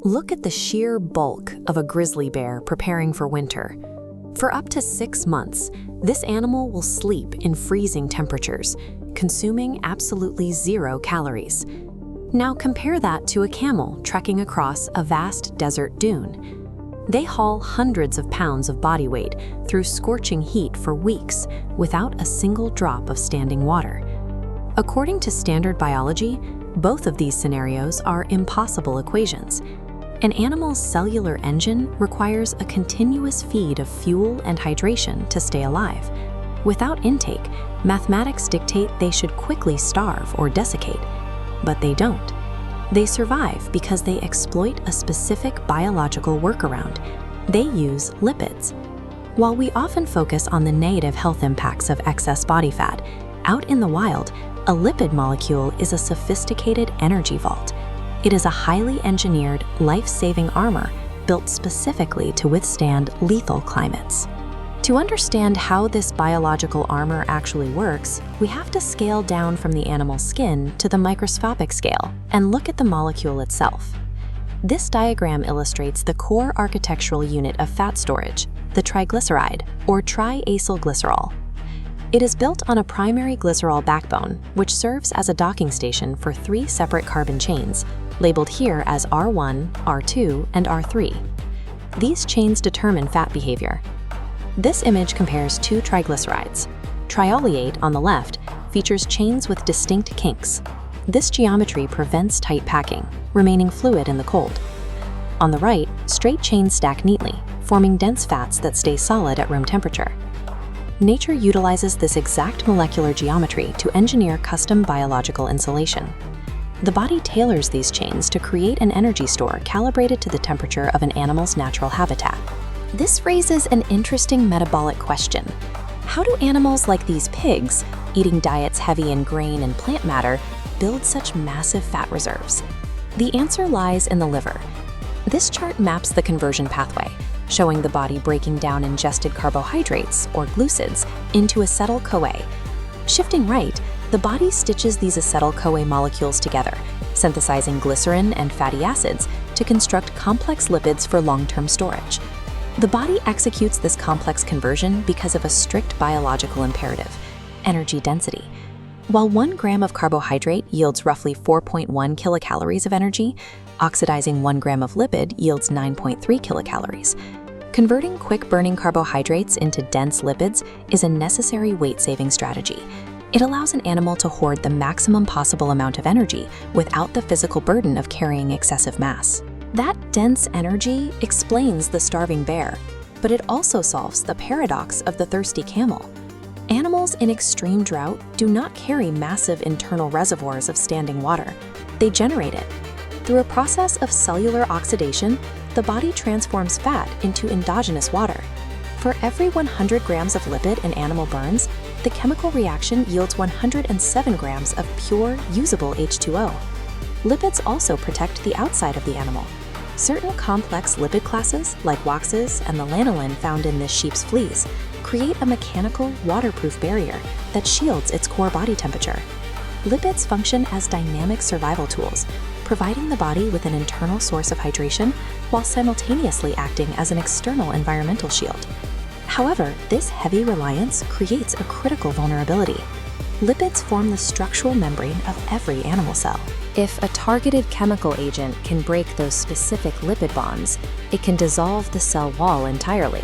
Look at the sheer bulk of a grizzly bear preparing for winter. For up to 6 months, this animal will sleep in freezing temperatures, consuming absolutely 0 calories. Now compare that to a camel trekking across a vast desert dune. They haul hundreds of pounds of body weight through scorching heat for weeks without a single drop of standing water. According to standard biology, both of these scenarios are impossible equations. An animal's cellular engine requires a continuous feed of fuel and hydration to stay alive. Without intake, mathematics dictate they should quickly starve or desiccate, but they don't. They survive because they exploit a specific biological workaround. They use lipids. While we often focus on the negative health impacts of excess body fat, out in the wild, a lipid molecule is a sophisticated energy vault. It is a highly engineered, life-saving armor built specifically to withstand lethal climates. To understand how this biological armor actually works, we have to scale down from the animal's skin to the microscopic scale and look at the molecule itself. This diagram illustrates the core architectural unit of fat storage, the triglyceride, or triacylglycerol. It is built on a primary glycerol backbone, which serves as a docking station for 3 separate carbon chains, labeled here as R1, R2, and R3. These chains determine fat behavior. This image compares 2 triglycerides. Trioleate on the left features chains with distinct kinks. This geometry prevents tight packing, remaining fluid in the cold. On the right, straight chains stack neatly, forming dense fats that stay solid at room temperature. Nature utilizes this exact molecular geometry to engineer custom biological insulation. The body tailors these chains to create an energy store calibrated to the temperature of an animal's natural habitat. This raises an interesting metabolic question. How do animals like these pigs, eating diets heavy in grain and plant matter, build such massive fat reserves? The answer lies in the liver. This chart maps the conversion pathway, showing the body breaking down ingested carbohydrates, or glucids, into acetyl-CoA. Shifting right, the body stitches these acetyl-CoA molecules together, synthesizing glycerin and fatty acids to construct complex lipids for long-term storage. The body executes this complex conversion because of a strict biological imperative: energy density. While 1 gram of carbohydrate yields roughly 4.1 kilocalories of energy, oxidizing 1 gram of lipid yields 9.3 kilocalories. Converting quick-burning carbohydrates into dense lipids is a necessary weight-saving strategy. It allows an animal to hoard the maximum possible amount of energy without the physical burden of carrying excessive mass. That dense energy explains the starving bear, but it also solves the paradox of the thirsty camel. Animals in extreme drought do not carry massive internal reservoirs of standing water. They generate it. Through a process of cellular oxidation, the body transforms fat into endogenous water. For every 100 grams of lipid an animal burns, the chemical reaction yields 107 grams of pure, usable H2O. Lipids also protect the outside of the animal. Certain complex lipid classes, like waxes and the lanolin found in this sheep's fleas, create a mechanical, waterproof barrier that shields its core body temperature. Lipids function as dynamic survival tools, providing the body with an internal source of hydration while simultaneously acting as an external environmental shield. However, this heavy reliance creates a critical vulnerability. Lipids form the structural membrane of every animal cell. If a targeted chemical agent can break those specific lipid bonds, it can dissolve the cell wall entirely.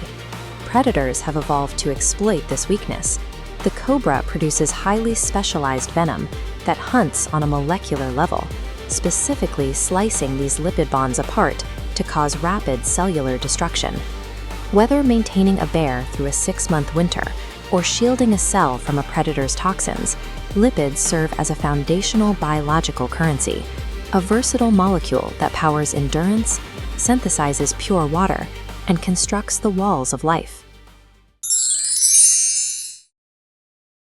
Predators have evolved to exploit this weakness. The cobra produces highly specialized venom that hunts on a molecular level, specifically slicing these lipid bonds apart to cause rapid cellular destruction. Whether maintaining a bear through a 6-month winter or shielding a cell from a predator's toxins, lipids serve as a foundational biological currency, a versatile molecule that powers endurance, synthesizes pure water, and constructs the walls of life.